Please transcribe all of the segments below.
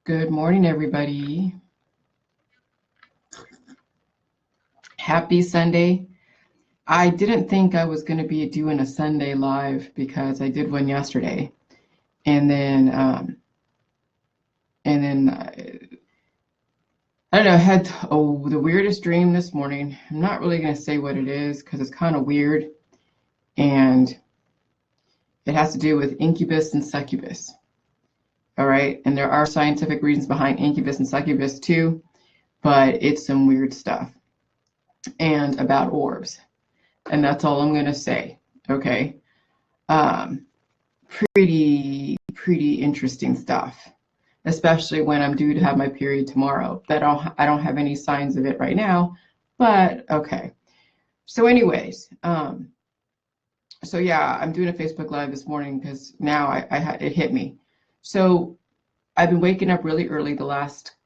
Good morning, everybody. Happy Sunday. I didn't think I was going to be doing a Sunday live because I did one yesterday. And then, I don't know, I had the weirdest dream this morning. I'm not really going to say what it is because it's kind of weird. And it has to do with incubus and succubus. All right. And there are scientific reasons behind incubus and succubus too, but it's some weird stuff. And about orbs. And that's all I'm going to say. Okay. Pretty interesting stuff, especially when I'm due to have my period tomorrow. I don't have any signs of it right now, but okay. So anyways, so yeah, I'm doing a Facebook Live this morning because now it hit me. So I've been waking up really early the last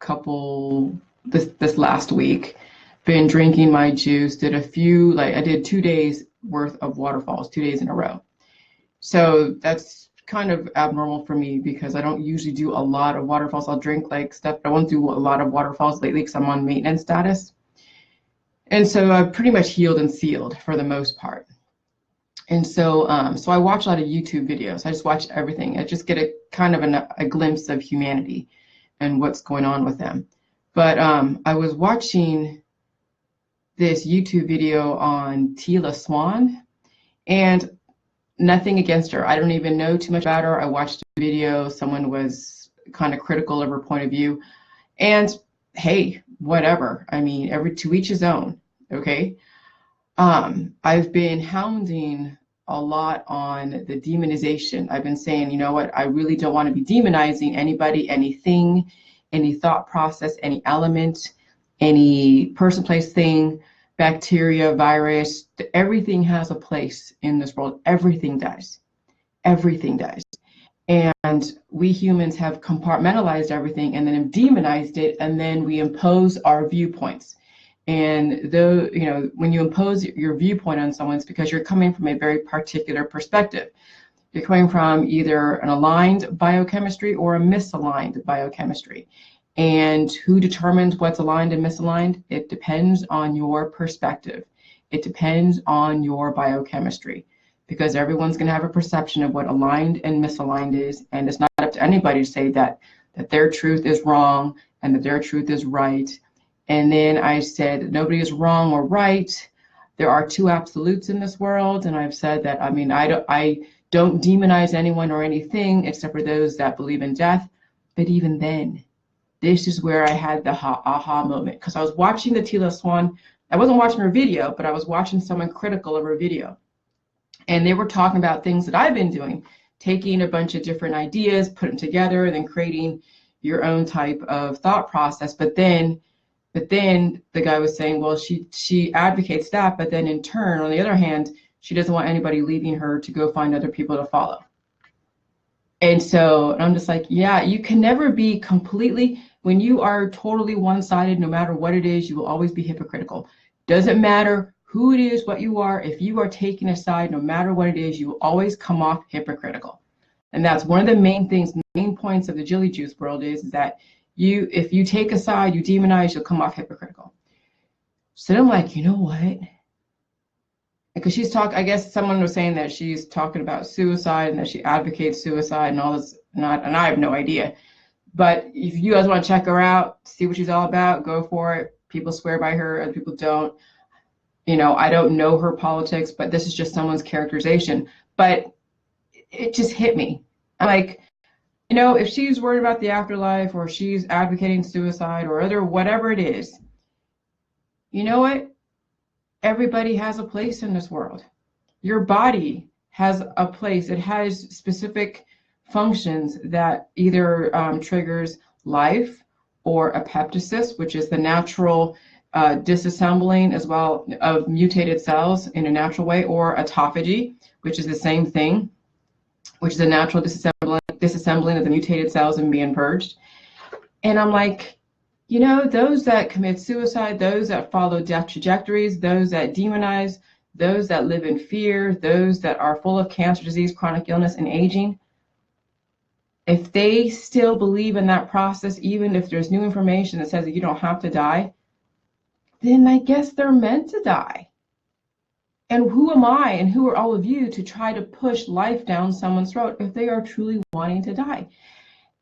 this last week, been drinking my juice, I did 2 days worth of waterfalls, 2 days in a row. So that's kind of abnormal for me because I don't usually do a lot of waterfalls. I'll drink like stuff, but I won't do a lot of waterfalls lately because I'm on maintenance status. And so I've pretty much healed and sealed for the most part. And so so I watch a lot of YouTube videos. I just watch everything. I just get a glimpse of humanity and what's going on with them. But I was watching this YouTube video on Tila Swan, and nothing against her. I don't even know too much about her. I watched a video. Someone was kind of critical of her point of view. And hey, whatever. I mean, to each his own. Okay. I've been hounding a lot on the demonization. I've been saying, you know what? I really don't want to be demonizing anybody, anything, any thought process, any element, any person, place, thing, bacteria, virus. Everything has a place in this world. Everything does. Everything does. And we humans have compartmentalized everything and then demonized it, and then we impose our viewpoints. And though, you know, when you impose your viewpoint on someone, it's because you're coming from a very particular perspective. You're coming from either an aligned biochemistry or a misaligned biochemistry. And who determines what's aligned and misaligned? It depends on your perspective. It depends on your biochemistry, because everyone's going to have a perception of what aligned and misaligned is. And it's not up to anybody to say that their truth is wrong and that their truth is right. And then I said, nobody is wrong or right. There are two absolutes in this world. And I've said that, I mean, I don't demonize anyone or anything except for those that believe in death. But even then, this is where I had the aha moment, because I was watching the Tila Swan. I wasn't watching her video, but I was watching someone critical of her video. And they were talking about things that I've been doing, taking a bunch of different ideas, putting them together, and then creating your own type of thought process. But then the guy was saying, well, she advocates that, but then in turn, on the other hand, she doesn't want anybody leaving her to go find other people to follow. And so I'm just like, yeah, you can never be completely, when you are totally one-sided, no matter what it is, you will always be hypocritical. Doesn't matter who it is, what you are, if you are taking a side, no matter what it is, you will always come off hypocritical. And that's one of the main points of the Jilly Juice world is that if you take a side, you demonize, you'll come off hypocritical. So I'm like, you know what? Because I guess someone was saying that she's talking about suicide and that she advocates suicide and all this, and I have no idea. But if you guys want to check her out, see what she's all about, go for it. People swear by her, other people don't. You know, I don't know her politics, but this is just someone's characterization. But it just hit me. I'm like, you know, if she's worried about the afterlife or she's advocating suicide or whatever it is, you know what? Everybody has a place in this world. Your body has a place. It has specific functions that either triggers life or apoptosis, which is the natural disassembling as well of mutated cells in a natural way, or autophagy, which is the same thing, which is a natural disassembling of the mutated cells and being purged. And I'm like, you know, those that commit suicide, those that follow death trajectories, those that demonize, those that live in fear, those that are full of cancer, disease, chronic illness, and aging, if they still believe in that process, even if there's new information that says that you don't have to die, then I guess they're meant to die. And who am I and who are all of you to try to push life down someone's throat if they are truly wanting to die?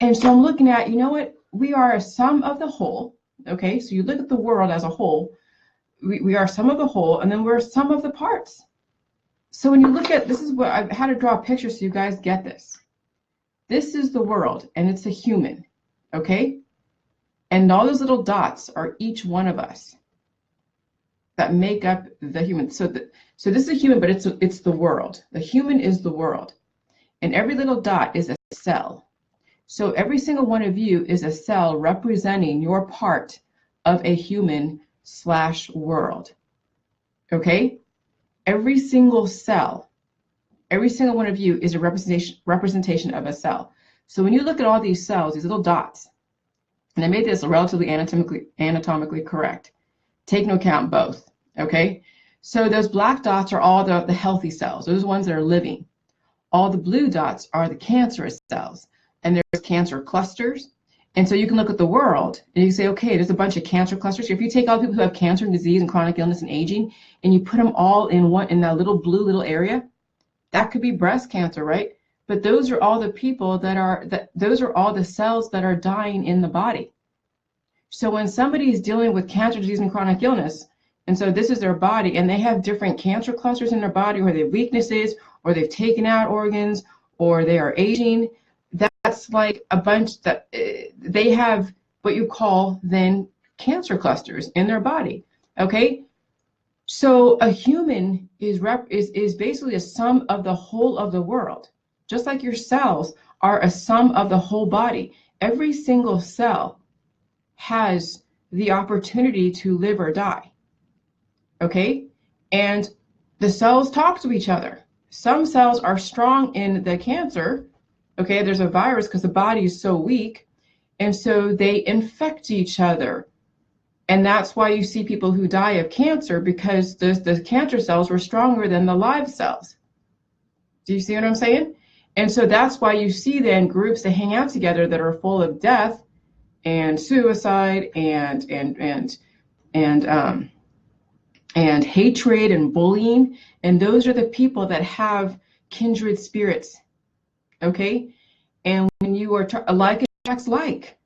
And so I'm looking at, you know what? We are a sum of the whole. Okay, so you look at the world as a whole. We are some of the whole, and then we're some of the parts. So when you look at, this is what I've had to draw a picture so you guys get this. This is the world, and it's a human, okay? And all those little dots are each one of us that make up the human. So this is a human, but it's the world. The human is the world, and every little dot is a cell. So every single one of you is a cell representing your part of a human/world, okay? Every single cell, every single one of you is a representation of a cell. So when you look at all these cells, these little dots, and I made this relatively anatomically correct. Take into account both, okay? So those black dots are all the healthy cells, those ones that are living. All the blue dots are the cancerous cells, and there's cancer clusters. And so you can look at the world and you say, okay, there's a bunch of cancer clusters. If you take all the people who have cancer and disease and chronic illness and aging, and you put them all in that little blue area, that could be breast cancer, right? But those are all the people those are all the cells that are dying in the body. So when somebody is dealing with cancer, disease, and chronic illness, and so this is their body, and they have different cancer clusters in their body, or they have weaknesses, or they've taken out organs, or they are aging, that's like a bunch that they have what you call then cancer clusters in their body, okay? So a human is basically a sum of the whole of the world. Just like your cells are a sum of the whole body. Every single cell has the opportunity to live or die, okay? And the cells talk to each other. Some cells are strong in the cancer, okay? There's a virus because the body is so weak, and so they infect each other. And that's why you see people who die of cancer, because the cancer cells were stronger than the live cells. Do you see what I'm saying? And so that's why you see then groups that hang out together that are full of death and suicide and hatred and bullying. And those are the people that have kindred spirits, okay? And when you are like attracts like.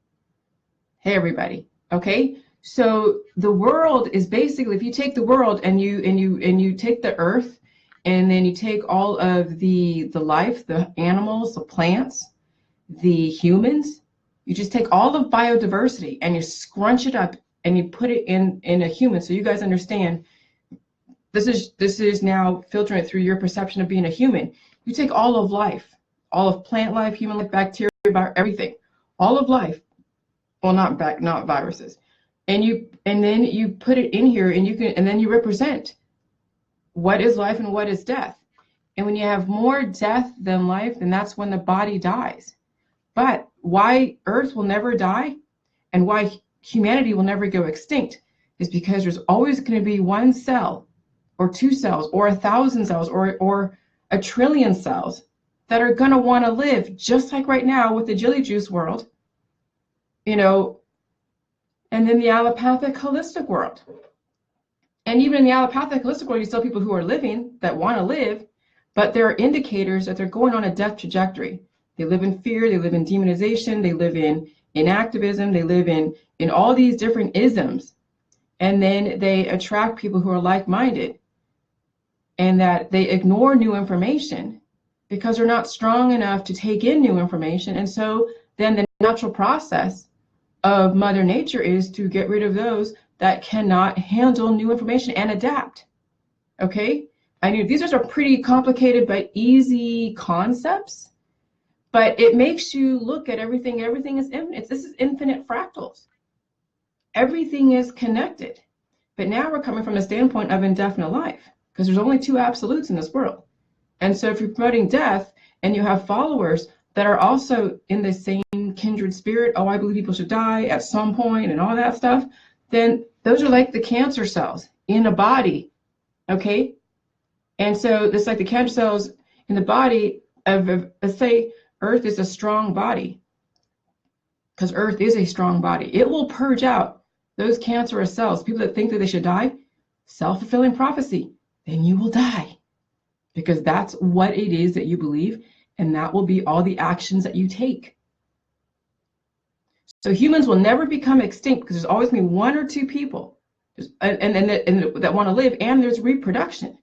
Hey, everybody, okay? So the world is basically, if you take the world and you take the earth, and then you take all of the life, the animals, the plants, the humans, you just take all of biodiversity and you scrunch it up and you put it in a human. So you guys understand, this is now filtering it through your perception of being a human. You take all of life, all of plant life, human life, bacteria, everything, all of life. Well, not viruses. And then you put it in here, and then you represent what is life and what is death. And when you have more death than life, then that's when the body dies. But why Earth will never die and why humanity will never go extinct is because there's always going to be one cell or two cells or 1,000 cells or 1 trillion cells that are going to want to live, just like right now with the Jilly Juice world, you know, and then the allopathic holistic world. And even in the allopathic holistic world, you still have people who are living that want to live, but there are indicators that they're going on a death trajectory. They live in fear, they live in demonization, they live in activism, they live in all these different isms. And then they attract people who are like-minded, and that they ignore new information because they're not strong enough to take in new information. And so then the natural process of Mother Nature is to get rid of those that cannot handle new information and adapt. Okay? I know these are pretty complicated but easy concepts, but it makes you look at everything. Everything is infinite. This is infinite fractals. Everything is connected. But now we're coming from the standpoint of indefinite life, because there's only two absolutes in this world. And so if you're promoting death and you have followers that are also in the same kindred spirit, oh, I believe people should die at some point and all that stuff, then those are like the cancer cells in a body, okay? And so it's like the cancer cells in the body of, let's say, Earth is a strong body, because Earth is a strong body. It will purge out those cancerous cells. People that think that they should die, self-fulfilling prophecy, then you will die, because that's what it is that you believe, and that will be all the actions that you take. So humans will never become extinct because there's always going to be one or two people and that want to live, and there's reproduction.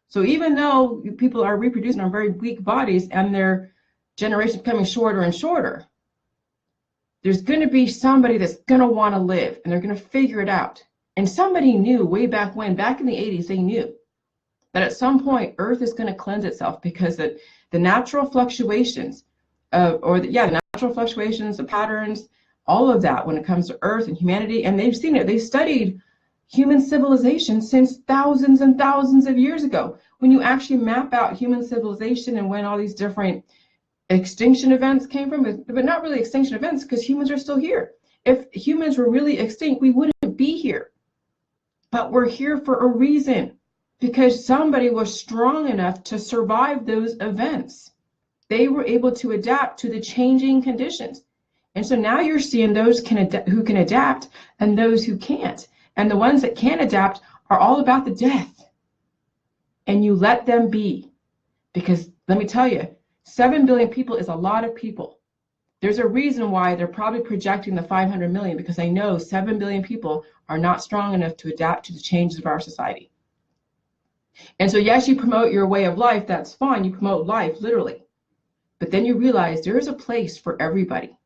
So even though people are reproducing on very weak bodies and their generation becoming shorter and shorter, there's going to be somebody that's going to want to live, and they're going to figure it out. And somebody knew way back when, back in the 80s, they knew that at some point Earth is going to cleanse itself, because the natural fluctuations the natural fluctuations, the patterns, all of that when it comes to Earth and humanity, and they've seen it. They've studied human civilization since thousands and thousands of years ago. When you actually map out human civilization and when all these different extinction events came from, but not really extinction events, because humans are still here. If humans were really extinct, we wouldn't be here. But we're here for a reason, because somebody was strong enough to survive those events. They were able to adapt to the changing conditions. And so now you're seeing those who can adapt and those who can't. And the ones that can adapt are all about the death. And you let them be. Because let me tell you, 7 billion people is a lot of people. There's a reason why they're probably projecting the 500 million, because they know 7 billion people are not strong enough to adapt to the changes of our society. And so yes, you promote your way of life, that's fine. You promote life, literally. But then you realize there is a place for everybody.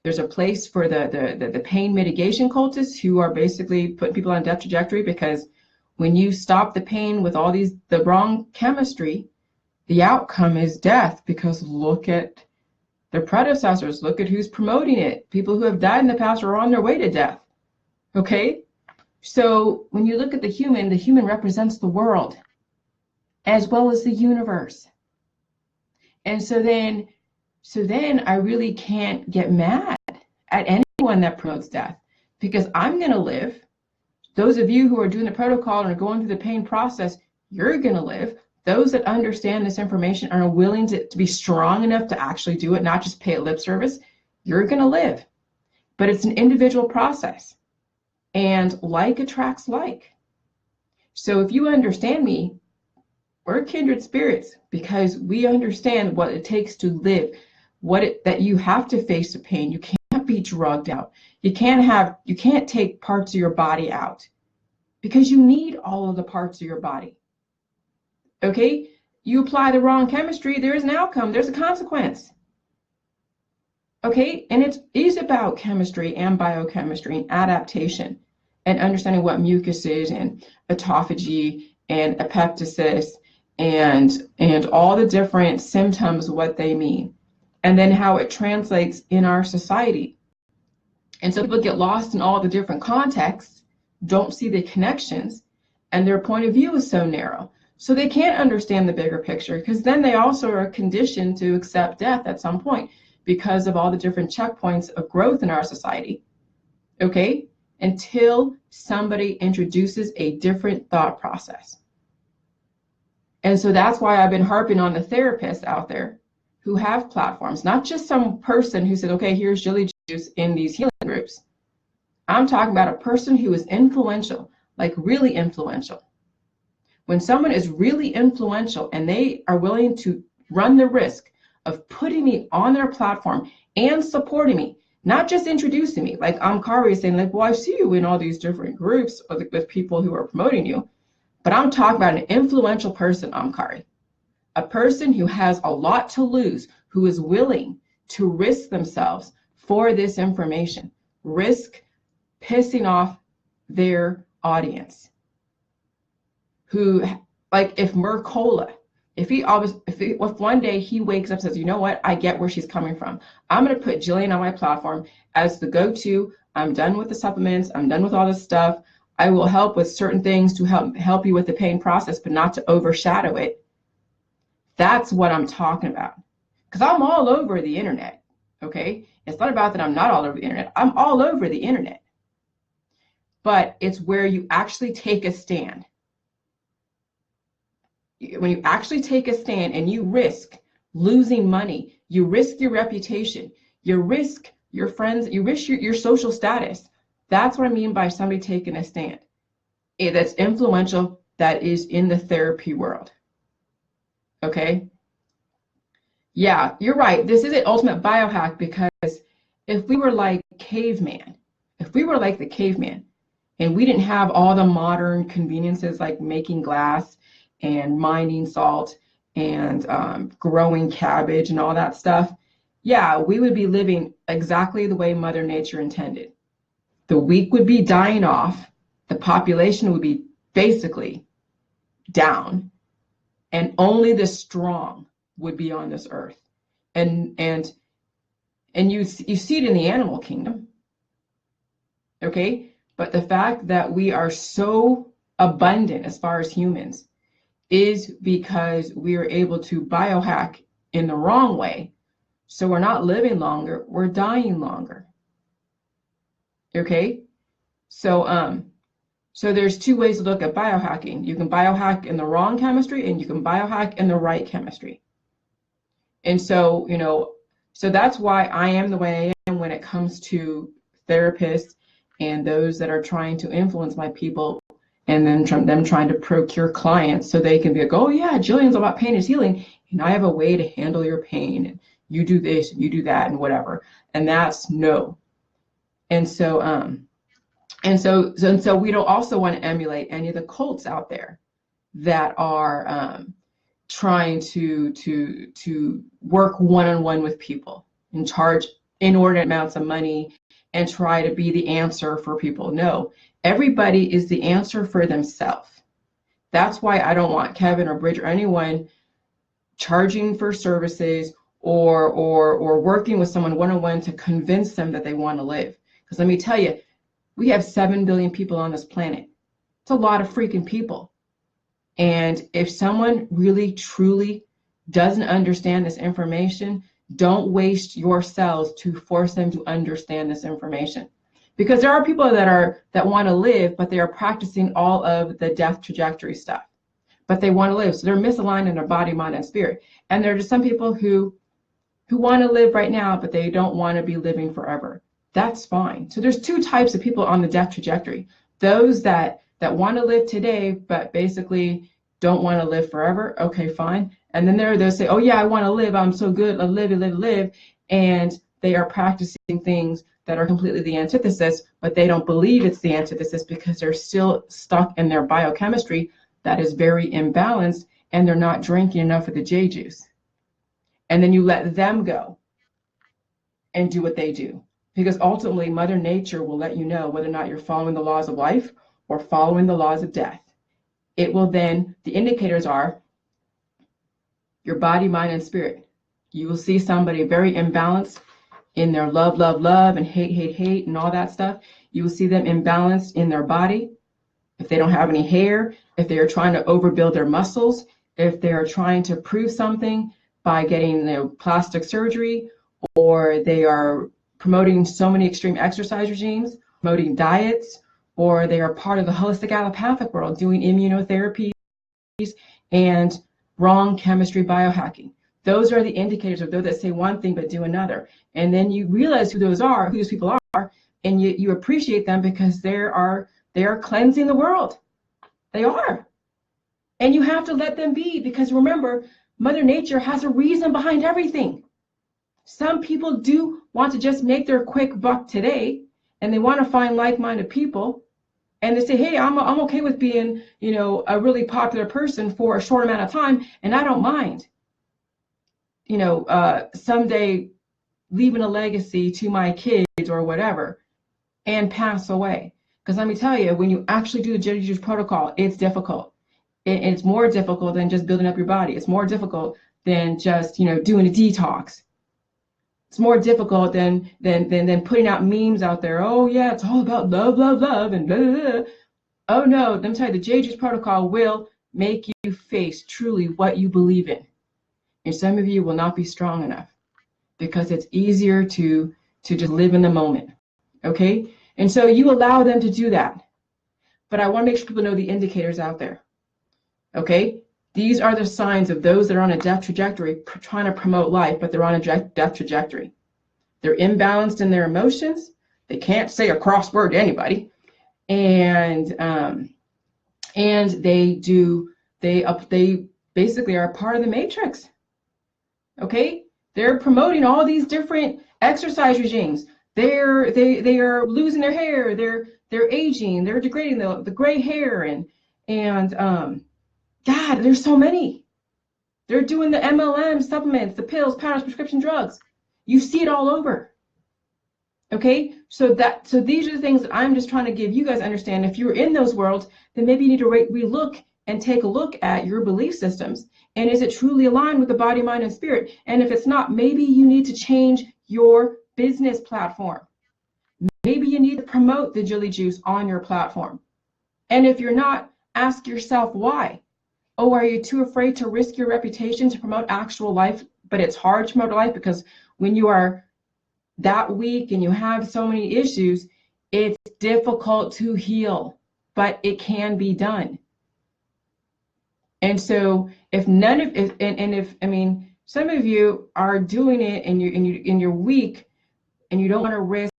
There's a place for the pain mitigation cultists, who are basically putting people on a death trajectory, because when you stop the pain with all the wrong chemistry, the outcome is death. Because look at their predecessors, look at who's promoting it. People who have died in the past are on their way to death. Okay? So when you look at the human represents the world as well as the universe. And so then I really can't get mad at anyone that promotes death, because I'm going to live. Those of you who are doing the protocol and are going through the pain process, you're going to live. Those that understand this information and are willing to be strong enough to actually do it, not just pay it lip service, you're going to live. But it's an individual process, and like attracts like. So if you understand me, we're kindred spirits, because we understand what it takes to live, that you have to face the pain. You can't be drugged out. You can't take parts of your body out, because you need all of the parts of your body. Okay? You apply the wrong chemistry, there's an outcome, there's a consequence. Okay? And it is about chemistry and biochemistry and adaptation and understanding what mucus is and autophagy and apoptosis and all the different symptoms, what they mean, and then how it translates in our society. And so people get lost in all the different contexts, don't see the connections, and their point of view is so narrow. So they can't understand the bigger picture, because then they also are conditioned to accept death at some point because of all the different checkpoints of growth in our society. Okay? Until somebody introduces a different thought process. And so that's why I've been harping on the therapists out there who have platforms, not just some person who said, okay, here's Jilly Juice in these healing groups. I'm talking about a person who is influential, like really influential. When someone is really influential and they are willing to run the risk of putting me on their platform and supporting me, not just introducing me, like Kari saying, like, well, I see you in all these different groups with people who are promoting you. But I'm talking about an influential person, Kari. A person who has a lot to lose, who is willing to risk themselves for this information, risk pissing off their audience. Who, like, if Mercola, if one day he wakes up and says, you know what, I get where she's coming from. I'm going to put Jillian on my platform as the go-to. I'm done with the supplements. I'm done with all this stuff. I will help with certain things to help you with the pain process, but not to overshadow it. That's what I'm talking about. Because I'm all over the internet, okay? It's not about that I'm not all over the internet. I'm all over the internet. But it's where you actually take a stand. When you actually take a stand and you risk losing money. You risk your reputation. You risk your friends. You risk your social status. That's what I mean by somebody taking a stand. That's influential, that is in the therapy world. Okay? Yeah, you're right. This is an ultimate biohack, because if we were like caveman, if we were like the caveman, and we didn't have all the modern conveniences like making glass and mining salt and growing cabbage and all that stuff, yeah, we would be living exactly the way Mother Nature intended. The weak would be dying off, the population would be basically down, and only the strong would be on this earth. And you see it in the animal kingdom. Okay? But the fact that we are so abundant as far as humans is because we are able to biohack in the wrong way. So we're not living longer, we're dying longer. Okay? So there's two ways to look at biohacking. You can biohack in the wrong chemistry, and you can biohack in the right chemistry. And so, so that's why I am the way I am when it comes to therapists and those that are trying to influence my people, and then them trying to procure clients so they can be like, oh yeah, Jillian's about pain is healing, and I have a way to handle your pain, and you do this and you do that and whatever. And that's no. And so we don't also want to emulate any of the cults out there that are trying to work one-on-one with people and charge inordinate amounts of money and try to be the answer for people. No, everybody is the answer for themselves. That's why I don't want Kevin or Bridget or anyone charging for services or working with someone one-on-one to convince them that they want to live. Because let me tell you, we have 7 billion people on this planet. It's a lot of freaking people. And if someone really, truly doesn't understand this information, don't waste your cells to force them to understand this information. Because there are people that want to live, but they are practicing all of the death trajectory stuff. But they want to live. So they're misaligned in their body, mind, and spirit. And there are just some people who want to live right now, but they don't want to be living forever. That's fine. So there's two types of people on the death trajectory. Those that want to live today, but basically don't want to live forever. Okay, fine. And then there are those say, oh yeah, I want to live. I'm so good. I live. And they are practicing things that are completely the antithesis, but they don't believe it's the antithesis because they're still stuck in their biochemistry that is very imbalanced, and they're not drinking enough of the J juice. And then you let them go and do what they do. Because ultimately, Mother Nature will let you know whether or not you're following the laws of life or following the laws of death. It will then, the indicators are your body, mind, and spirit. You will see somebody very imbalanced in their love, and hate, and all that stuff. You will see them imbalanced in their body. If they don't have any hair, if they are trying to overbuild their muscles, if they are trying to prove something by getting plastic surgery, or they are promoting so many extreme exercise regimes, promoting diets, or they are part of the holistic allopathic world doing immunotherapies and wrong chemistry biohacking. Those are the indicators of those that say one thing but do another. And then you realize who those people are, and you appreciate them because they are cleansing the world. They are. And you have to let them be, because remember, Mother Nature has a reason behind everything. Some people do want to just make their quick buck today, and they want to find like-minded people, and they say, hey, I'm okay with being, a really popular person for a short amount of time, and I don't mind, someday leaving a legacy to my kids or whatever and pass away. Because let me tell you, when you actually do the J juice protocol, it's difficult. It's more difficult than just building up your body. It's more difficult than just, doing a detox. It's more difficult than putting out memes out there. Oh yeah, it's all about love, and blah, blah, blah. Oh no, let me tell you, the J juice protocol will make you face truly what you believe in. And some of you will not be strong enough because it's easier to just live in the moment. Okay? And so you allow them to do that. But I want to make sure people know the indicators out there. Okay? These are the signs of those that are on a death trajectory trying to promote life, but they're on a death trajectory. They're imbalanced in their emotions. They can't say a cross word to anybody. And they basically are part of the matrix. Okay? They're promoting all these different exercise regimes. They are losing their hair. They're aging. They're degrading the gray hair and God, there's so many. They're doing the MLM supplements, the pills, powders, prescription drugs. You see it all over. Okay, so these are the things that I'm just trying to give you guys understand. If you're in those worlds, then maybe you need to relook and take a look at your belief systems. And is it truly aligned with the body, mind, and spirit? And if it's not, maybe you need to change your business platform. Maybe you need to promote the Jilly Juice on your platform. And if you're not, ask yourself why. Oh, are you too afraid to risk your reputation to promote actual life? But it's hard to promote life because when you are that weak and you have so many issues, it's difficult to heal, but it can be done. And so if some of you are doing it and you're weak and you don't want to risk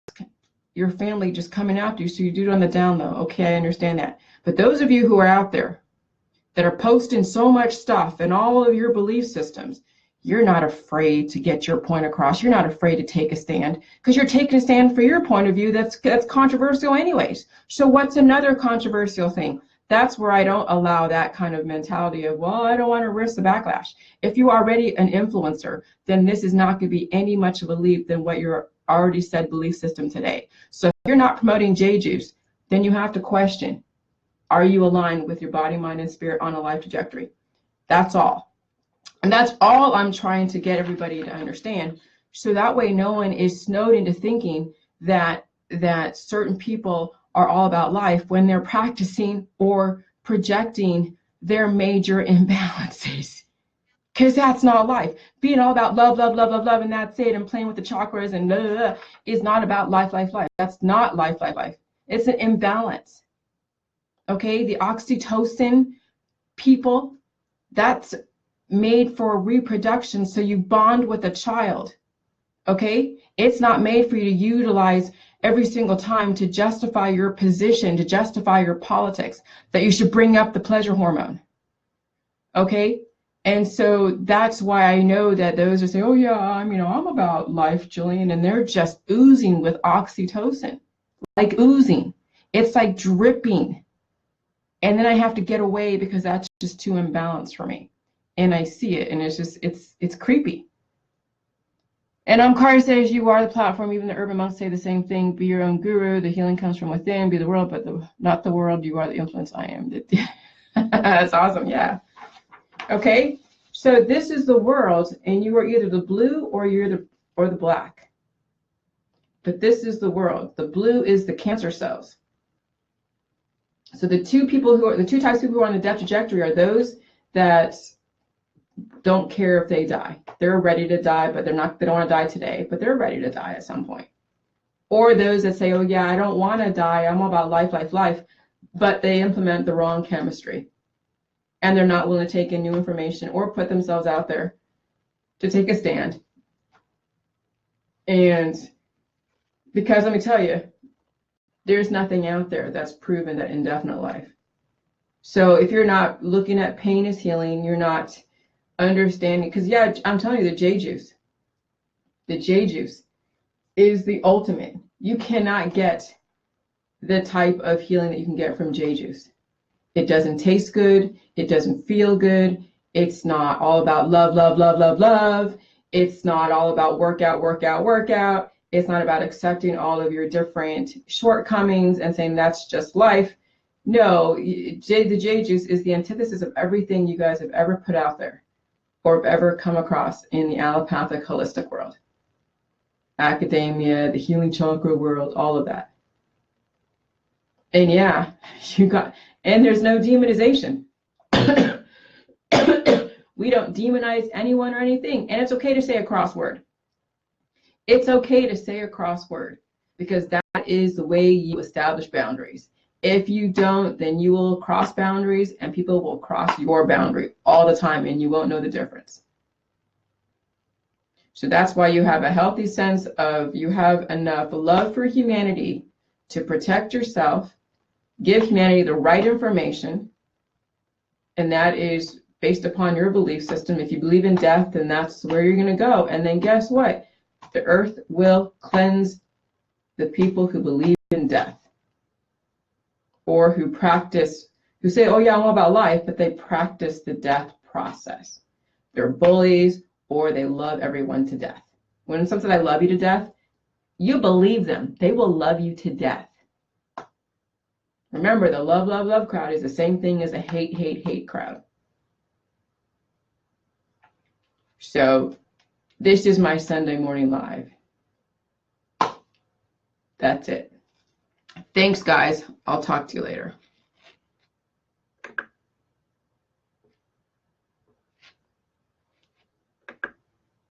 your family just coming after you, so you do it on the down low. Okay, I understand that. But those of you who are out there that are posting so much stuff and all of your belief systems, you're not afraid to get your point across. You're not afraid to take a stand because you're taking a stand for your point of view that's controversial anyways. So what's another controversial thing? That's where I don't allow that kind of mentality of, well, I don't want to risk the backlash. If you're already an influencer, then this is not going to be any much of a leap than what your already said belief system today. So if you're not promoting J-Juice, then you have to question, are you aligned with your body, mind, and spirit on a life trajectory? That's all. And that's all I'm trying to get everybody to understand. So that way no one is snowed into thinking that certain people are all about life when they're practicing or projecting their major imbalances. Because that's not life. Being all about love, love, love, love, love, and that's it, and playing with the chakras and blah, blah, blah, is not about life, life, life. That's not life, life, life. It's an imbalance. Okay, the oxytocin people, that's made for reproduction, so you bond with a child. Okay, it's not made for you to utilize every single time to justify your position, to justify your politics, that you should bring up the pleasure hormone. Okay, and so that's why I know that those are saying, oh yeah, I'm about life, Jillian, and they're just oozing with oxytocin, like oozing. It's like dripping. And then I have to get away because that's just too imbalanced for me. And I see it, and it's creepy. And Omkari says, you are the platform. Even the urban monks say the same thing. Be your own guru. The healing comes from within. Be the world, but not the world. You are the influence. I am. That's awesome. Yeah. Okay. So this is the world, and you are either the blue or the black. But this is the world. The blue is the cancer cells. So the two types of people who are on the death trajectory are those that don't care if they die. They're ready to die, but they don't want to die today, but they're ready to die at some point. Or those that say, oh yeah, I don't want to die, I'm all about life, life, life, but they implement the wrong chemistry. And they're not willing to take in new information or put themselves out there to take a stand. And because let me tell you, there's nothing out there that's proven that indefinite life. So if you're not looking at pain as healing, you're not understanding, because yeah, I'm telling you, the J-Juice is the ultimate. You cannot get the type of healing that you can get from J-Juice. It doesn't taste good. It doesn't feel good. It's not all about love, love, love, love, love. It's not all about workout, workout, workout. It's not about accepting all of your different shortcomings and saying that's just life. No, the J-Juice is the antithesis of everything you guys have ever put out there or have ever come across in the allopathic holistic world. Academia, the healing chakra world, all of that. And yeah, and there's no demonization. We don't demonize anyone or anything. And it's okay to say a crossword. It's okay to say a crossword because that is the way you establish boundaries. If you don't, then you will cross boundaries and people will cross your boundary all the time and you won't know the difference. So that's why you have a healthy sense of, you have enough love for humanity to protect yourself, give humanity the right information, and that is based upon your belief system. If you believe in death, then that's where you're going to go. And then guess what? The earth will cleanse the people who believe in death, or who practice, who say, oh yeah, I'm all about life, but they practice the death process. They're bullies, or they love everyone to death. When someone says, I love you to death, you believe them. They will love you to death. Remember, the love, love, love crowd is the same thing as a hate, hate, hate crowd. So this is my Sunday morning live. That's it. Thanks, guys. I'll talk to you later.